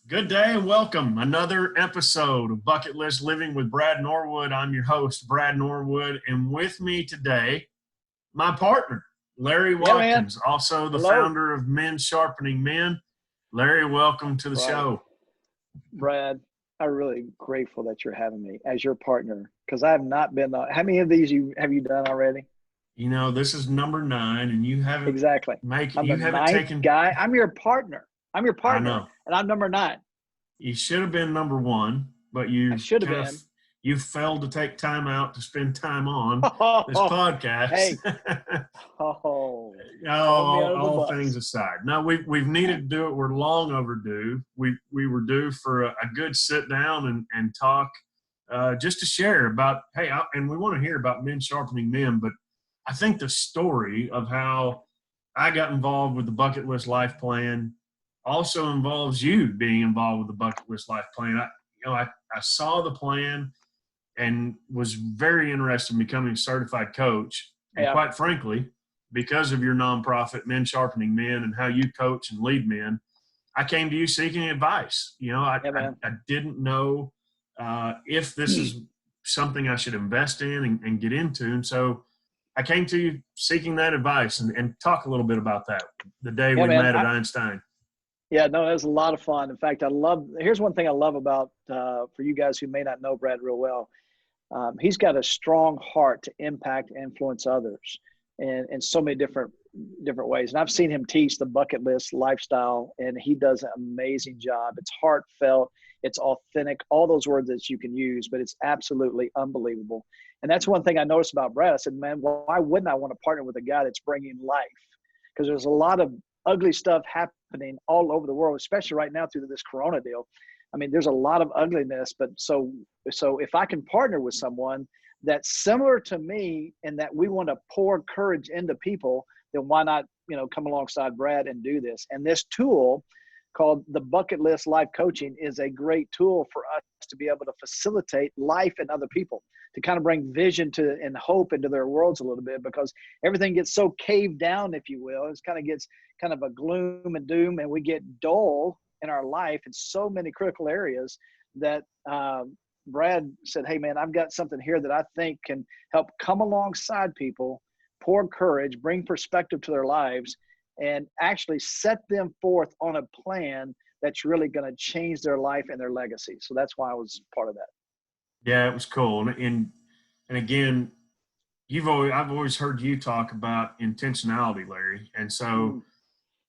Good day and welcome. Another episode of Bucket List Living with Brad Norwood. I'm your host, Brad Norwood, and with me today, my partner, Larry Watkins, also the founder of Men Sharpening Men. Larry, welcome to the show. Brad, I'm really grateful that you're having me as your partner because I have not been how many of these have you done already? You know, this is number 9, and you haven't I'm the ninth guy. I'm your partner. I know. And I'm number 9. You should have been number 1, but you failed to take time out to spend time on this podcast. Hey. all things aside. No, we've needed to do it. We're long overdue. We were due for a good sit down and talk just to share about, and we want to hear about Men Sharpening Men, but I think the story of how I got involved with the Bucket List Life Plan also involves you being involved with the Bucket List Life Plan. I saw the plan and was very interested in becoming a certified coach. And quite frankly, because of your nonprofit, Men Sharpening Men, and how you coach and lead men, I came to you seeking advice. I didn't know if this is something I should invest in and get into. And so I came to you seeking that advice and talk a little bit about that the day we met at Einstein. Yeah, no, it was a lot of fun. In fact, here's one thing I love about, for you guys who may not know Brad real well, he's got a strong heart to impact and influence others in so many different ways. And I've seen him teach the bucket list lifestyle, and he does an amazing job. It's heartfelt, it's authentic, all those words that you can use, but it's absolutely unbelievable. And that's one thing I noticed about Brad. I said, man, why wouldn't I want to partner with a guy that's bringing life? Because there's a lot of ugly stuff happening all over the world, especially right now through this Corona deal. I mean, there's a lot of ugliness, but so if I can partner with someone that's similar to me and that we want to pour courage into people, then why not, come alongside Brad and do this? And this tool called the Bucket List Life Coaching is a great tool for us to be able to facilitate life in other people, to kind of bring vision and hope into their worlds a little bit, because everything gets so caved down, if you will. It gets kind of a gloom and doom, and we get dull in our life in so many critical areas that Brad said, hey man, I've got something here that I think can help come alongside people, pour courage, bring perspective to their lives, and actually set them forth on a plan that's really going to change their life and their legacy. So that's why I was part of that. Yeah, it was cool. And again, I've always heard you talk about intentionality, Larry. And so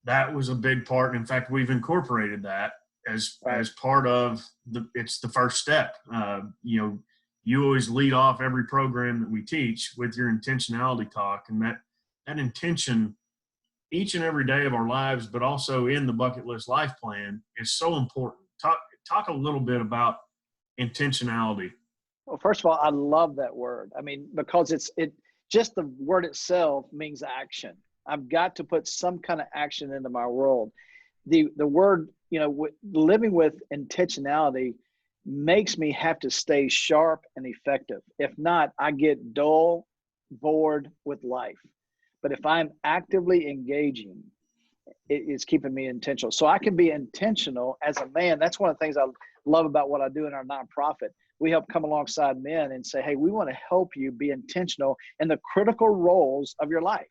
that was a big part. In fact, we've incorporated that as part of it's the first step. You always lead off every program that we teach with your intentionality talk, and that intention each and every day of our lives, but also in the Bucket List Life Plan, is so important. Talk a little bit about intentionality. Well, first of all, I love that word. I mean, because just the word itself means action. I've got to put some kind of action into my world. The word, living with intentionality makes me have to stay sharp and effective. If not, I get dull, bored with life. But if I'm actively engaging, it's keeping me intentional. So I can be intentional as a man. That's one of the things I love about what I do in our nonprofit. We help come alongside men and say, hey, we want to help you be intentional in the critical roles of your life.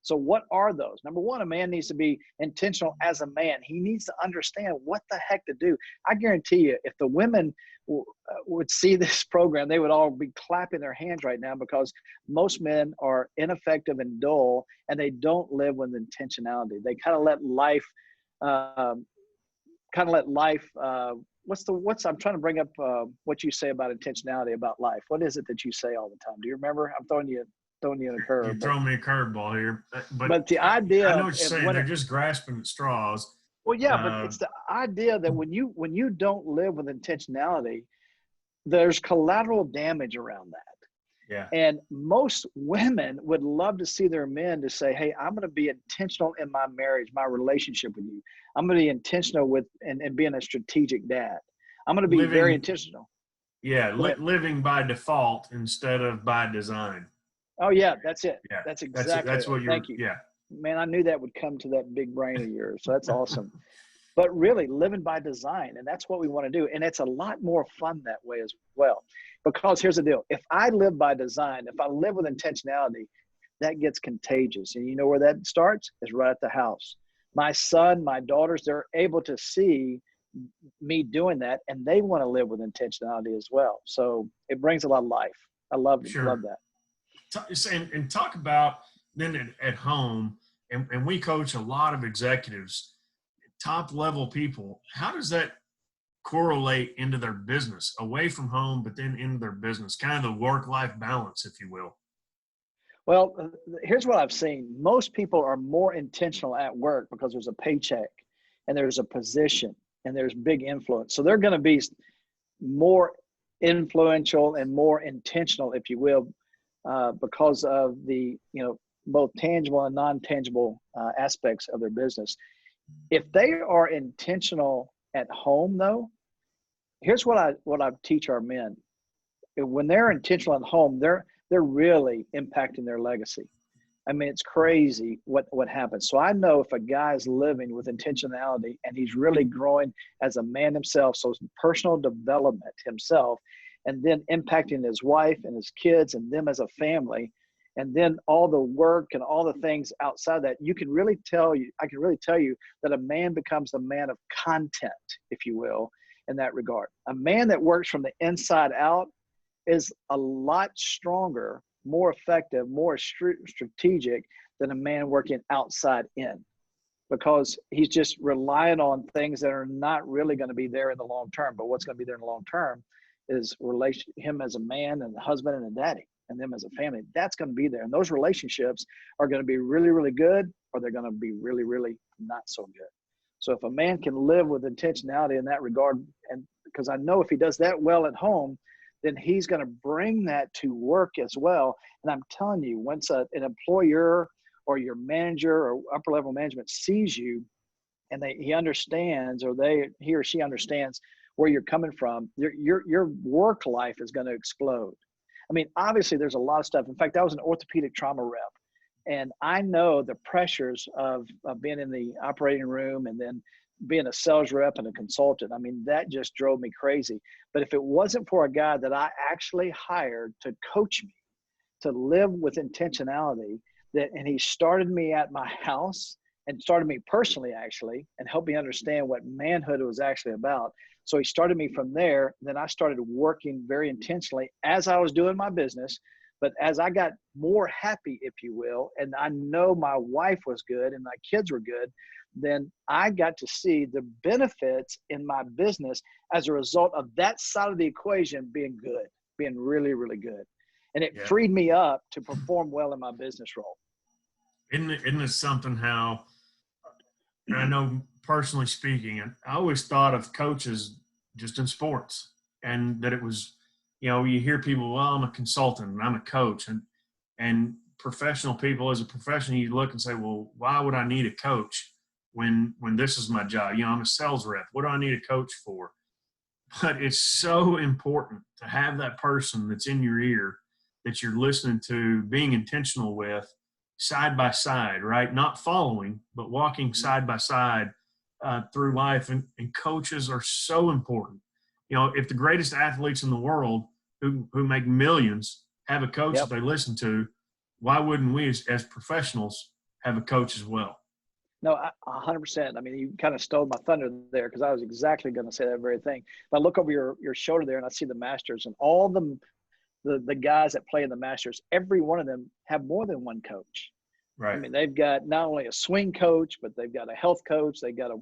So what are those? Number one, a man needs to be intentional as a man. He needs to understand what the heck to do. I guarantee you, if the women would see this program, they would all be clapping their hands right now, because most men are ineffective and dull, and they don't live with intentionality. They kind of let life, I'm trying to bring up what you say about intentionality about life. What is it that you say all the time? Do you remember? I'm throwing you in a curve. You're throwing me a curveball here. But the idea, I know what you're saying. They're just grasping at straws. Well, yeah, but it's the idea that when you don't live with intentionality, there's collateral damage around that. Yeah. And most women would love to see their men to say, hey, I'm going to be intentional in my marriage, my relationship with you. I'm going to be intentional with and being a strategic dad. I'm going to be very intentional. Yeah, living by default instead of by design. Oh, yeah, that's it. Yeah, that's exactly that's what you're. Thank you. Yeah. Man, I knew that would come to that big brain of yours. So that's awesome. but really living by design. And that's what we want to do. And it's a lot more fun that way as well. Because here's the deal. If I live by design, if I live with intentionality, that gets contagious. And you know where that starts? Is right at the house. My son, my daughters, they're able to see me doing that, and they want to live with intentionality as well. So it brings a lot of life. I love Sure. that. And talk about then at home, and we coach a lot of executives, top level people. How does that correlate into their business, away from home, but then into their business, kind of the work-life balance, if you will? Well, here's what I've seen. Most people are more intentional at work because there's a paycheck and there's a position and there's big influence. So they're going to be more influential and more intentional, if you will, because of the, both tangible and non-tangible aspects of their business. If they are intentional at home, though, here's what I teach our men. When they're intentional at home, they're really impacting their legacy. I mean, it's crazy what happens. So I know if a guy is living with intentionality and he's really growing as a man himself, so personal development himself, and then impacting his wife and his kids and them as a family, and then all the work and all the things outside that, I can really tell you that a man becomes a man of content, if you will, in that regard. A man that works from the inside out is a lot stronger, more effective, more strategic than a man working outside in, because he's just relying on things that are not really going to be there in the long term. But what's going to be there in the long term is him as a man and a husband and a daddy, and them as a family. That's going to be there. And those relationships are going to be really, really good, or they're going to be really, really not so good. So if a man can live with intentionality in that regard, and because I know if he does that well at home, then he's going to bring that to work as well. And I'm telling you, once an employer or your manager or upper level management sees you, and he understands, or he or she understands where you're coming from, your work life is going to explode. I mean, obviously there's a lot of stuff. In fact, I was an orthopedic trauma rep, and I know the pressures of being in the operating room and then being a sales rep and a consultant. I mean, that just drove me crazy. But if it wasn't for a guy that I actually hired to coach me, to live with intentionality, and he started me at my house and started me personally, actually, and helped me understand what manhood was actually about. So he started me from there. Then I started working very intentionally as I was doing my business. But as I got more happy, if you will, and I know my wife was good and my kids were good, then I got to see the benefits in my business as a result of that side of the equation being good, being really, really good. And it freed me up to perform well in my business role. Isn't it something how, and I know personally speaking, and I always thought of coaches just in sports, and that it was, you hear people, well, I'm a consultant and I'm a coach, and professional people, as a professional, you look and say, well, why would I need a coach when this is my job? I'm a sales rep. What do I need a coach for? But it's so important to have that person that's in your ear, that you're listening to, being intentional with, side by side, right? Not following, but walking side by side through life. And coaches are so important. If the greatest athletes in the world who make millions have a coach that they listen to, why wouldn't we as professionals have a coach as well? No, 100%. I mean, you kind of stole my thunder there, because I was exactly going to say that very thing. If I look over your shoulder there and I see the Masters, and all the guys that play in the Masters, every one of them have more than one coach. Right. I mean, they've got not only a swing coach, but they've got a health coach. They've got a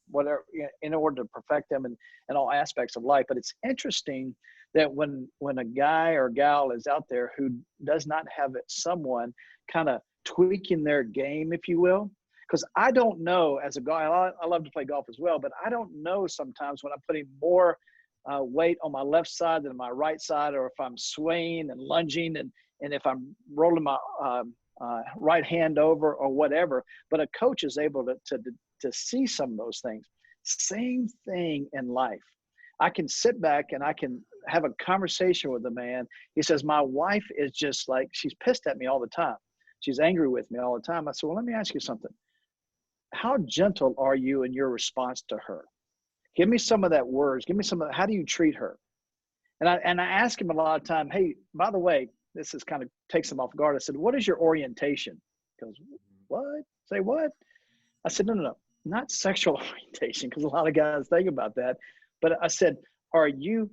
whatever, in order to perfect them in all aspects of life. But it's interesting that when a guy or gal is out there who does not have someone kind of tweaking their game, if you will, because I don't know, as a guy, I love to play golf as well, but I don't know sometimes when I'm putting more weight on my left side than my right side, or if I'm swaying and lunging, and if I'm rolling my right hand over or whatever. But a coach is able to see some of those things. Same thing in life. I can sit back and I can have a conversation with a man. He says, my wife is just like, she's pissed at me all the time. She's angry with me all the time. I said, well, let me ask you something. how gentle are you in your response to her? Give me some of that words. Give me some of how do you treat her? And I ask him a lot of time, hey, by the way, this is kind of takes him off guard. I said, what is your orientation? He goes, what? Say what? I said, no, not sexual orientation, because a lot of guys think about that. But I said, are you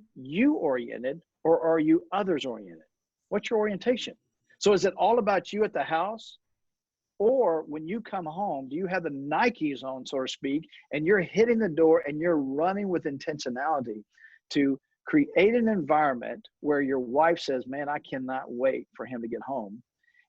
oriented or are you others oriented? What's your orientation? So is it all about you at the house? Or when you come home, do you have the Nikes on, so to speak, and you're hitting the door and you're running with intentionality to create an environment where your wife says, man, I cannot wait for him to get home.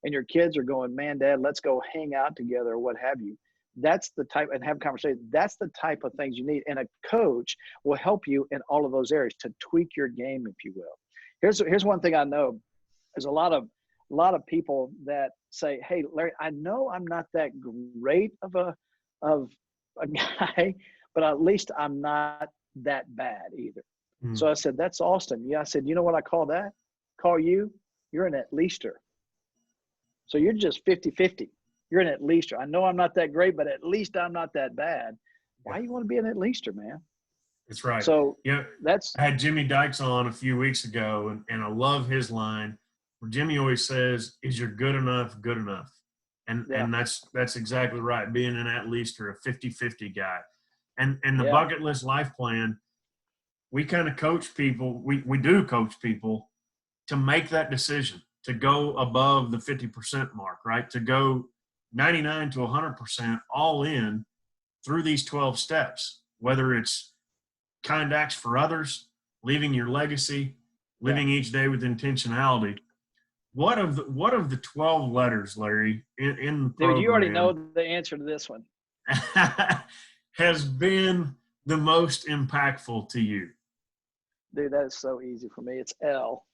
And your kids are going, man, Dad, let's go hang out together or what have you. That's the type, and have a conversation. That's the type of things you need. And a coach will help you in all of those areas to tweak your game, if you will. Here's one thing I know. There's a lot of people that say, hey, Larry, I know I'm not that great of a guy, but at least I'm not that bad either. So I said, that's awesome. Yeah, I said, you know what I call that? Call you're an at-leaster. So you're just 50-50. You're an at-leaster. I know I'm not that great, but at least I'm not that bad. Why you want to be an at-leaster, man? That's right. So yeah, I had Jimmy Dykes on a few weeks ago, and I love his line where Jimmy always says, is your good enough good enough? And that's exactly right. Being an at-leaster, a 50-50 guy. And the bucket list life plan, we kind of coach people, we do coach people to make that decision, to go above the 50% mark, right? To go 99 to 100% all in through these 12 steps, whether it's kind acts for others, leaving your legacy, living each day with intentionality. What of the 12 letters, Larry, in the program, dude, you already know the answer to this one, has been the most impactful to you? Dude, that is so easy for me. It's L.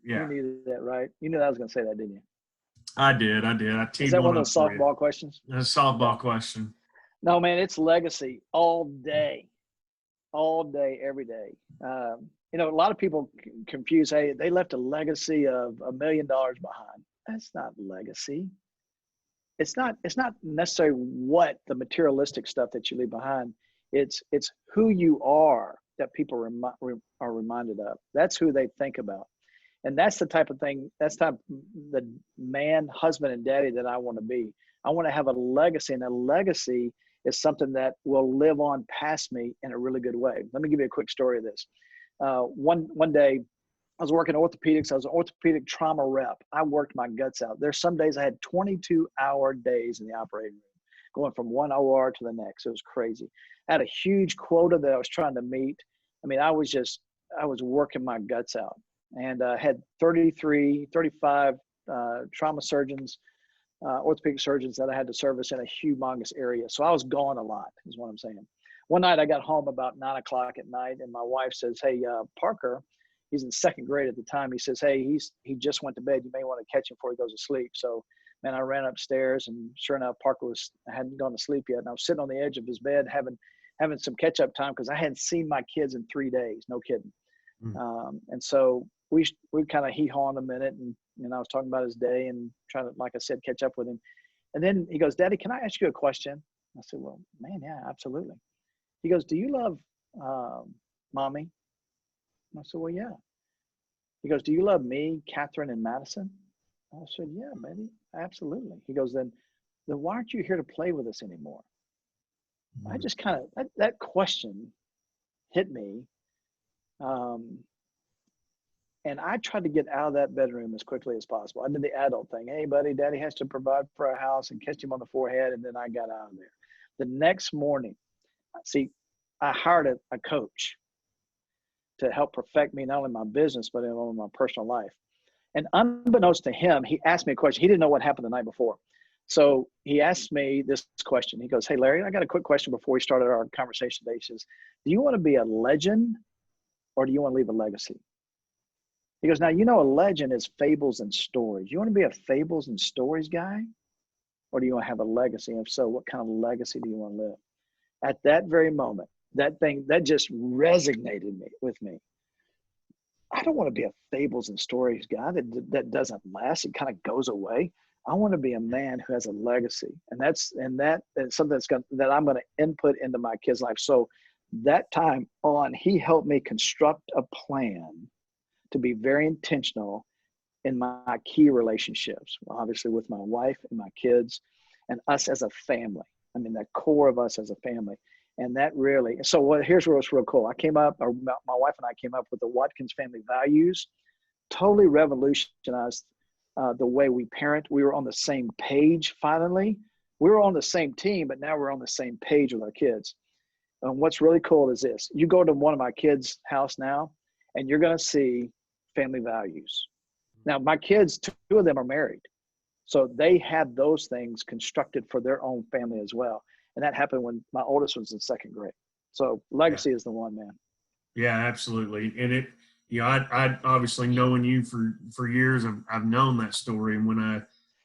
Yeah. You knew that, right? You knew I was going to say that, didn't you? I did. Is that one of those softball questions? A softball question. No, man, it's legacy all day, every day. A lot of people confuse, hey, they left a legacy of $1 million behind. That's not legacy. It's not necessarily what the materialistic stuff that you leave behind. It's who you are that people are reminded of. That's who they think about. And that's the type of thing, the man, husband, and daddy that I want to be. I want to have a legacy, and a legacy is something that will live on past me in a really good way. Let me give you a quick story of this. One day, I was working orthopedics. I was an orthopedic trauma rep. I worked my guts out. There's some days I had 22-hour days in the operating room, going from one OR to the next. It was crazy. I had a huge quota that I was trying to meet. I mean, I was working my guts out. And had 35 trauma surgeons, orthopedic surgeons that I had to service in a humongous area. So I was gone a lot, is what I'm saying. One night I got home about 9 o'clock at night, and my wife says, hey, Parker, he's in second grade at the time. He says, hey, he just went to bed. You may want to catch him before he goes to sleep. So, man, I ran upstairs, and sure enough, Parker hadn't gone to sleep yet. And I was sitting on the edge of his bed having some catch-up time because I hadn't seen my kids in 3 days. No kidding. And so we kind of hee-haw in a minute, and I was talking about his day and trying to, like I said, catch up with him. And then he goes, Daddy, can I ask you a question? I said, well, man, yeah, absolutely. He goes, do you love Mommy? I said, well, yeah. He goes, do you love me, Catherine, and Madison? I said, yeah, baby, absolutely. He goes, then why aren't you here to play with us anymore? I just kind of, that question hit me. And I tried to get out of that bedroom as quickly as possible. I did the adult thing. Hey, buddy, Daddy has to provide for a house, and kissed him on the forehead. And then I got out of there. The next morning, see, I hired a coach to help perfect me, not only my business, but in my personal life. And unbeknownst to him, he asked me a question. He didn't know what happened the night before. So he asked me this question. He goes, hey, Larry, I got a quick question before we started our conversation today. He says, do you want to be a legend, or do you want to leave a legacy? He goes, now, a legend is fables and stories. You want to be a fables and stories guy, or do you want to have a legacy? And if so, what kind of legacy do you want to live? At that very moment, that just resonated with me. I don't want to be a fables and stories guy that doesn't last. It kind of goes away. I want to be a man who has a legacy. And that's something that I'm going to input into my kid's life. So that time on, he helped me construct a plan to be very intentional in my key relationships, obviously with my wife and my kids and us as a family. I mean, the core of us as a family. And that really, here's where it's real cool. My wife and I came up with the Watkins family values, totally revolutionized the way we parent. We were on the same page finally. We were on the same team, but now we're on the same page with our kids. And what's really cool is this. You go to one of my kids' house now, and you're going to see family values. Now, my kids, two of them are married. So they had those things constructed for their own family as well. And that happened when my oldest was in second grade. So legacy is the one, man. Yeah, absolutely. And I obviously knowing you for years, I've known that story. And when I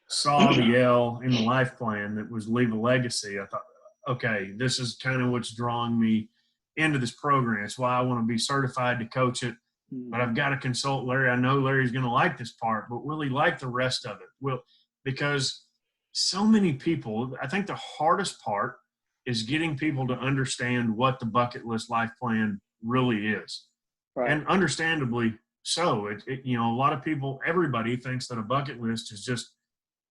saw the L in the life plan that was leave a legacy, I thought, okay, this is kind of what's drawing me into this program. It's why I want to be certified to coach it. But I've got to consult Larry. I know Larry's going to like this part, but will he like the rest of it? Because so many people, I think the hardest part is getting people to understand what the bucket list life plan really is. Right. And understandably so. A lot of people, everybody thinks that a bucket list is just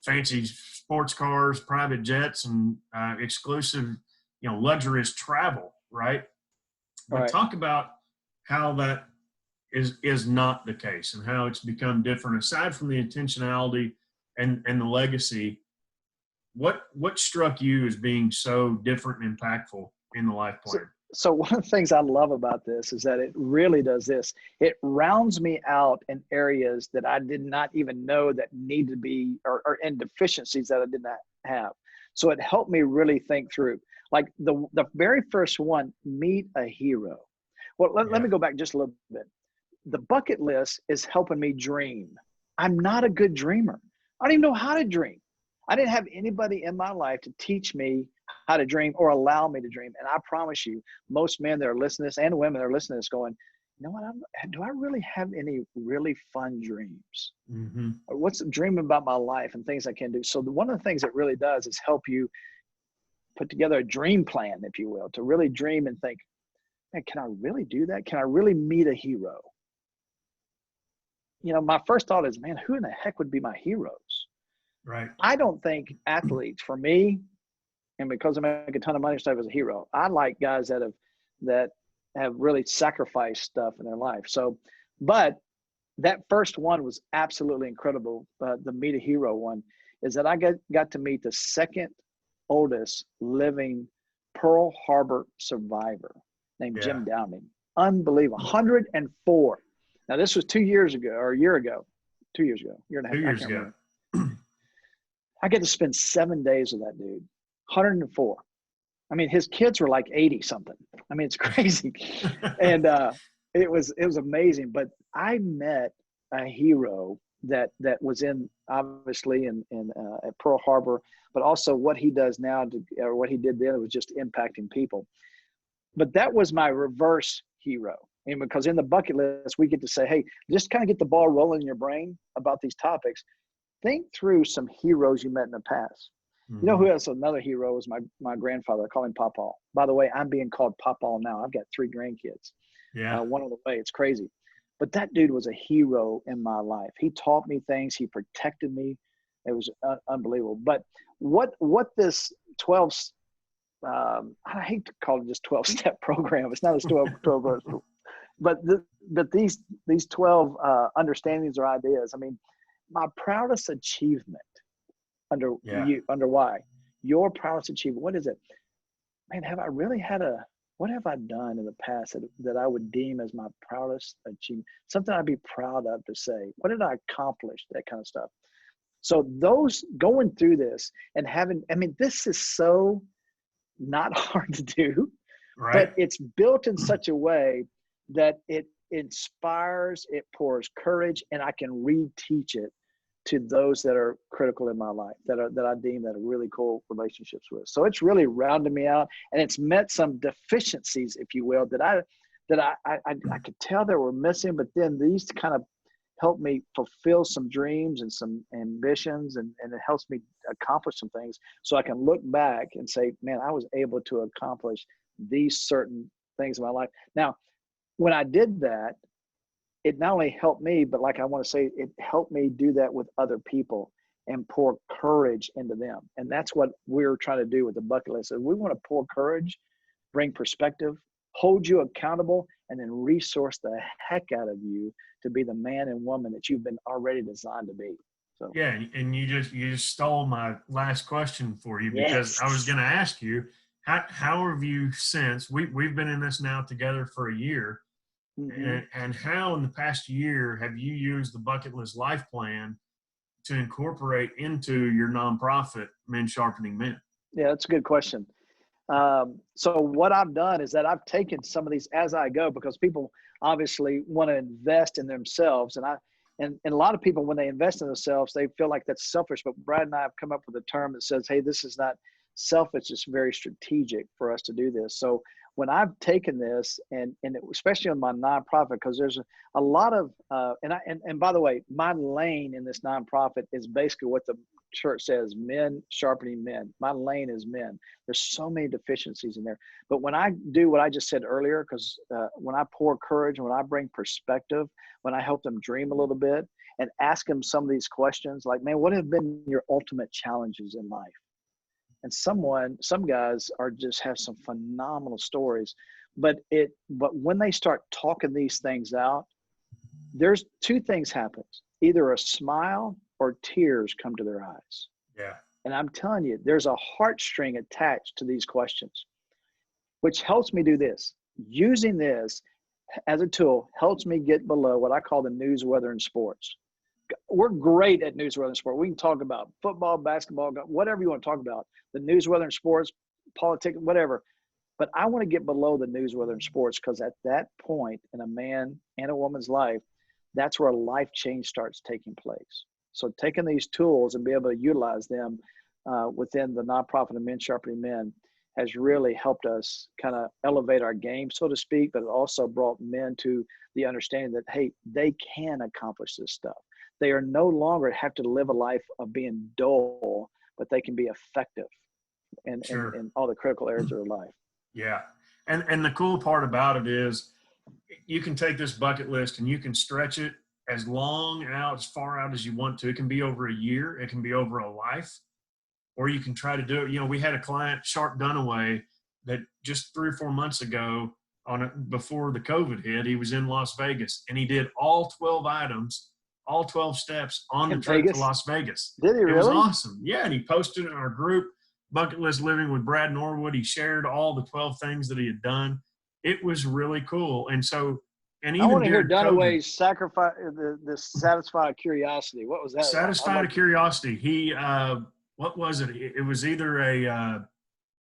fancy sports cars, private jets, and exclusive, luxurious travel, right? But talk about how that is not the case and how it's become different. Aside from the intentionality and the legacy, what struck you as being so different and impactful in the life plan? So one of the things I love about this is that it really does this. It rounds me out in areas that I did not even know that need to be, or in deficiencies that I did not have. So it helped me really think through. Like the very first one, meet a hero. Well, let me go back just a little bit. The bucket list is helping me dream. I'm not a good dreamer. I don't even know how to dream. I didn't have anybody in my life to teach me how to dream or allow me to dream. And I promise you, most men that are listening to this and women that are listening to this going, you know what, do I really have any really fun dreams? Mm-hmm. Or what's dreaming about my life and things I can do? So one of the things it really does is help you put together a dream plan, if you will, to really dream and think, man, can I really do that? Can I really meet a hero? My first thought is, man, who in the heck would be my heroes? Right. I don't think athletes, for me, and because I make a ton of money, stuff as a hero. I like guys that have really sacrificed stuff in their life. So, but that first one was absolutely incredible. The meet a hero one is that I got to meet the second oldest living Pearl Harbor survivor named Jim Downing. Unbelievable. 104. Now, this was 2 years ago, or a year ago, 2 years ago, year and a half. 2 years ago. I get to spend 7 days with that dude, 104. I mean, his kids were like 80 something. I mean, it's crazy. And it was amazing. But I met a hero that was obviously at Pearl Harbor, but also what he does now or what he did then was just impacting people. But that was my reverse hero. And because in the bucket list, we get to say, hey, just kind of get the ball rolling in your brain about these topics. Think through some heroes you met in the past. Mm-hmm. You know who else another hero is? My grandfather. I call him Papa. By the way, I'm being called Papa now. I've got 3 grandkids. Yeah. One on the way. It's crazy. But that dude was a hero in my life. He taught me things. He protected me. It was unbelievable. But what this 12, I hate to call it just 12-step program. It's not a 12 program. But these 12 understandings or ideas. I mean, my proudest achievement under why? Your proudest achievement. What is it? Man, have I really what have I done in the past that I would deem as my proudest achievement? Something I'd be proud of to say. What did I accomplish? That kind of stuff. So those going through this and this is so not hard to do, right? But it's built in such a way that it inspires, it pours courage, and I can reteach it to those that are critical in my life, that I deem that are really cool relationships with. So it's really rounded me out, and it's met some deficiencies, if you will, that I could tell that were missing. But then these kind of helped me fulfill some dreams and some ambitions, and it helps me accomplish some things so I can look back and say, man, I was able to accomplish these certain things in my life. Now, when I did that, it not only helped me, but like I want to say, it helped me do that with other people and pour courage into them. And that's what we're trying to do with the bucket list. We want to pour courage, bring perspective, hold you accountable, and then resource the heck out of you to be the man and woman that you've been already designed to be. So Yeah, and you just stole my last question for you, because I was going to ask you, how have you, since we've been in this now together for a year, and how in the past year have you used the Bucket List Life Plan to incorporate into your nonprofit, Men Sharpening Men? Yeah, that's a good question. So what I've done is that I've taken some of these as I go, because people obviously want to invest in themselves. And a lot of people, when they invest in themselves, they feel like that's selfish. But Brad and I have come up with a term that says, hey, this is not selfish. It's very strategic for us to do this. So when I've taken this, and especially on my nonprofit, because there's a lot of, and by the way, my lane in this nonprofit is basically what the church says, men sharpening men. My lane is men. There's so many deficiencies in there. But when I do what I just said earlier, because when I pour courage, when I bring perspective, when I help them dream a little bit and ask them some of these questions, like, man, what have been your ultimate challenges in life? And some guys have some phenomenal stories, but when they start talking these things out, there's two things happen. Either a smile or tears come to their eyes. Yeah. And I'm telling you, there's a heartstring attached to these questions, which helps me do this. Using this as a tool helps me get below what I call the news, weather, and sports. We're great at news, weather, and sport. We can talk about football, basketball, whatever you want to talk about, the news, weather, and sports, politics, whatever. But I want to get below the news, weather, and sports, because at that point in a man and a woman's life, that's where a life change starts taking place. So taking these tools and be able to utilize them within the nonprofit of Men Sharpening Men has really helped us kind of elevate our game, so to speak, but it also brought men to the understanding that, hey, they can accomplish this stuff. They are no longer have to live a life of being dull, but they can be effective in all the critical areas of their life. Yeah. And the cool part about it is you can take this bucket list and you can stretch it as far out as you want to. It can be over a year. It can be over a life, or you can try to do it. You know, we had a client, Sharp Dunaway, that just 3 or 4 months ago before the COVID hit, he was in Las Vegas and he did all 12 items, all 12 steps on the trip to Las Vegas. Did he really? It was awesome. Yeah. And he posted it in our group, Bucket List Living with Brad Norwood. He shared all the 12 things that he had done. It was really cool. And so, and even I want to hear COVID, Dunaway's sacrifice, the satisfied curiosity. What was that? Satisfied curiosity. He, what was it? It was either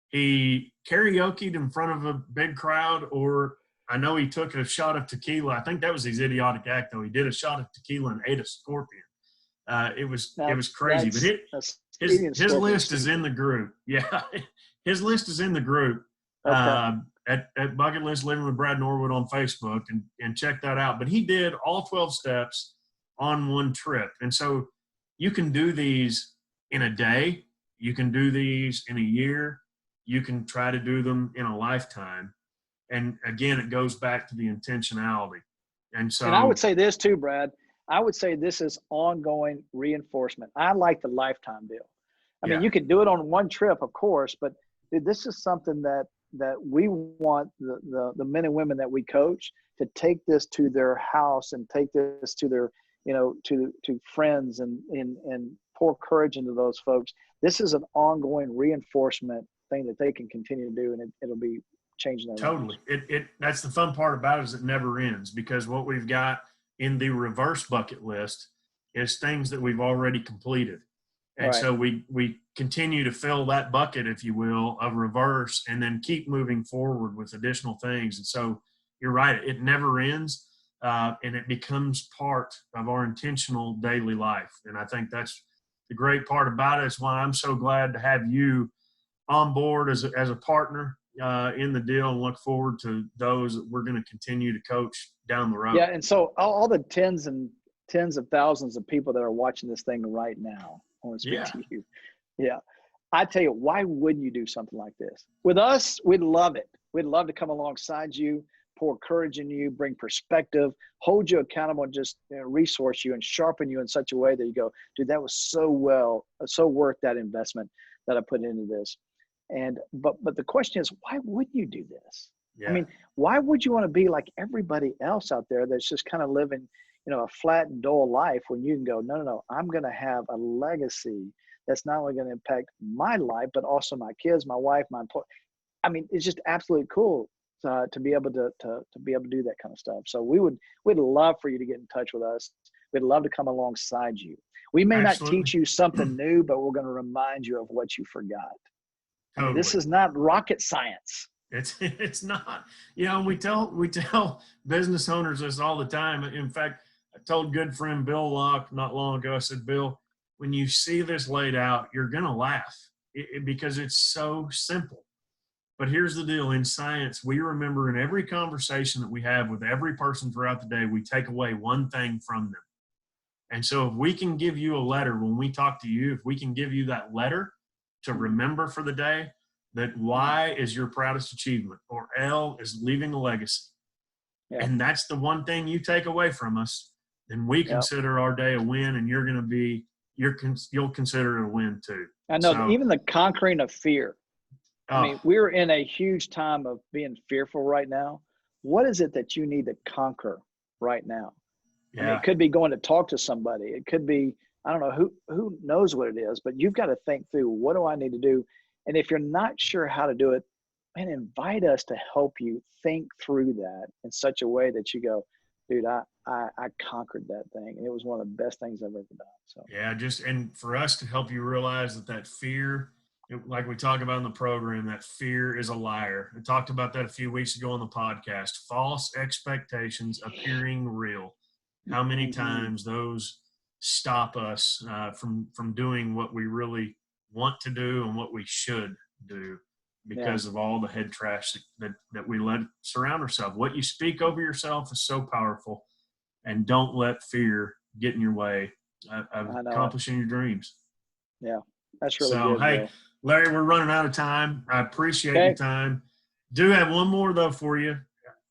he karaoke'd in front of a big crowd, or I know he took a shot of tequila. I think that was his idiotic act, though. He did a shot of tequila and ate a scorpion. It was crazy, but his list is in the group. Yeah. His list is in the group. Okay. At Bucket List Living with Brad Norwood on Facebook, and check that out. But he did all 12 steps on one trip. And so you can do these in a day. You can do these in a year. You can try to do them in a lifetime. And again, it goes back to the intentionality. And I would say this too, Brad. I would say this is ongoing reinforcement. I like the lifetime deal. I mean, you could do it on one trip, of course, but dude, this is something that we want the men and women that we coach to take this to their house and take this to their, to friends and pour courage into those folks. This is an ongoing reinforcement thing that they can continue to do, and it'll be changing their lives. Totally. That's the fun part about it, is it never ends, because what we've got in the reverse bucket list is things that we've already completed. And so we continue to fill that bucket, if you will, of reverse, and then keep moving forward with additional things. And so you're right, it never ends, and it becomes part of our intentional daily life. And I think that's the great part about it. It's why I'm so glad to have you on board as a partner in the deal, and look forward to those that we're going to continue to coach down the road. Yeah, and so all the tens and tens of thousands of people that are watching this thing right now. I want to speak to you. Yeah. I tell you, why wouldn't you do something like this? With us, we'd love it. We'd love to come alongside you, pour courage in you, bring perspective, hold you accountable, and just resource you and sharpen you in such a way that you go, dude, that was so worth that investment that I put into this. And but the question is, why wouldn't you do this? Yeah. I mean, why would you want to be like everybody else out there that's just kind of living, a flat and dull life, when you can go, no, I'm going to have a legacy that's not only going to impact my life, but also my kids, my wife, my employee. I mean, it's just absolutely cool to be able to be able to do that kind of stuff. So we'd love for you to get in touch with us. We'd love to come alongside you. We may not teach you something new, but we're going to remind you of what you forgot. I mean, this is not rocket science. It's not. We tell business owners this all the time. In fact, I told good friend Bill Locke not long ago, I said, Bill, when you see this laid out, you're going to laugh because it's so simple. But here's the deal. In science, we remember in every conversation that we have with every person throughout the day, we take away one thing from them. And so if we can give you a letter when we talk to you, if we can give you that letter to remember for the day, that Y is your proudest achievement, or L is leaving a legacy. Yeah. And that's the one thing you take away from us, then we consider our day a win, and you'll consider it a win too. I know, even the conquering of fear. I mean, we're in a huge time of being fearful right now. What is it that you need to conquer right now? Yeah. I mean, it could be going to talk to somebody. It could be, I don't know, who knows what it is, but you've got to think through, what do I need to do? And if you're not sure how to do it, man, invite us to help you think through that in such a way that you go, dude, I conquered that thing, and it was one of the best things I've ever done. So and for us to help you realize that fear, like we talk about in the program, that fear is a liar. I talked about that a few weeks ago on the podcast. False expectations appearing real. How many times those stop us from doing what we really want to do and what we should do because of all the head trash that we let surround ourselves. What you speak over yourself is so powerful, and don't let fear get in your way of accomplishing your dreams. Yeah, that's really good. So, hey, Bill. Larry, we're running out of time. I appreciate your time. Do have one more, though, for you.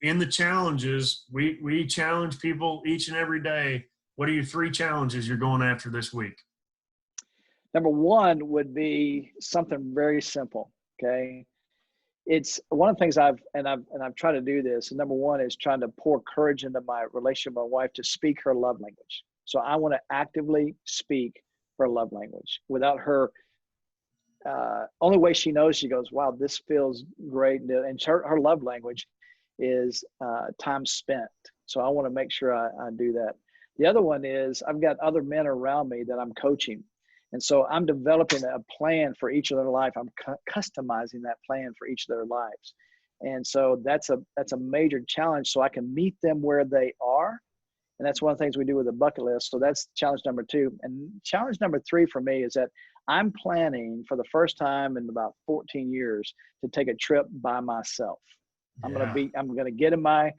In the challenges, we challenge people each and every day. What are your 3 challenges you're going after this week? Number 1 would be something very simple. Okay. It's one of the things I've tried to do this. And number 1 is trying to pour courage into my relationship with my wife to speak her love language. So I want to actively speak her love language. Without her, only way she knows, she goes, wow, this feels great. And her love language is time spent. So I want to make sure I do that. The other one is I've got other men around me that I'm coaching. And so I'm developing a plan for each of their life. I'm customizing that plan for each of their lives. And so that's a major challenge, so I can meet them where they are. And that's one of the things we do with the bucket list. So that's challenge number 2. And challenge number 3 for me is that I'm planning for the first time in about 14 years to take a trip by myself. I'm going to get in my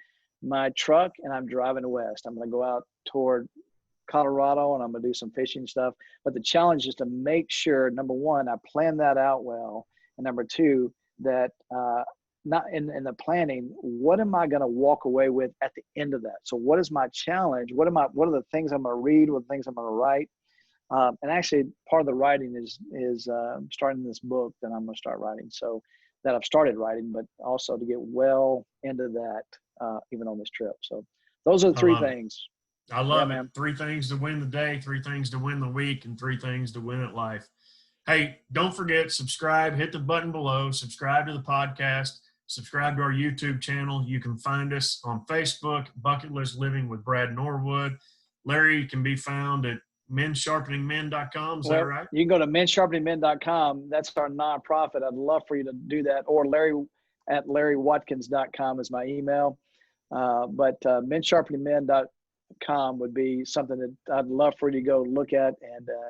truck, and I'm driving west. I'm going to go out toward Colorado, and I'm going to do some fishing stuff. But the challenge is to make sure, number 1, I plan that out well. And number 2, that not in the planning, what am I going to walk away with at the end of that? So what is my challenge? What are the things I'm going to read? What are the things I'm going to write? And actually part of the writing is starting this book that I'm going to start writing. So that I've started writing, but also to get well into that, even on this trip. So those are the 3 things. I love it. Man. 3 things to win the day, 3 things to win the week, and 3 things to win at life. Hey, don't forget, subscribe, hit the button below, subscribe to the podcast, subscribe to our YouTube channel. You can find us on Facebook, Bucket List Living with Brad Norwood. Larry can be found at mensharpeningmen.com. Is that right? You can go to mensharpeningmen.com. That's our nonprofit. I'd love for you to do that. Or Larry at larrywatkins.com is my email. But mensharpeningmen.com would be something that I'd love for you to go look at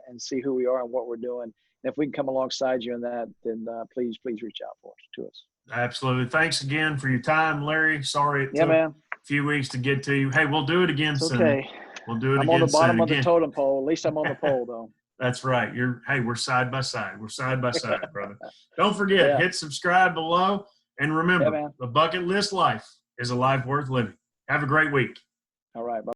and see who we are and what we're doing. And if we can come alongside you in that, then please reach out to us. Absolutely. Thanks again for your time, Larry. Sorry it took a few weeks to get to you. Hey, we'll do it again soon. Okay. We'll do it I'm on again the bottom soon. of the totem pole. At least I'm on the pole, though. That's right. Hey, we're side by side. We're side by side, brother. Don't forget, Yeah. hit subscribe below. And Yeah, remember, man. the bucket list life is a life worth living. Have a great week. All right. Bye.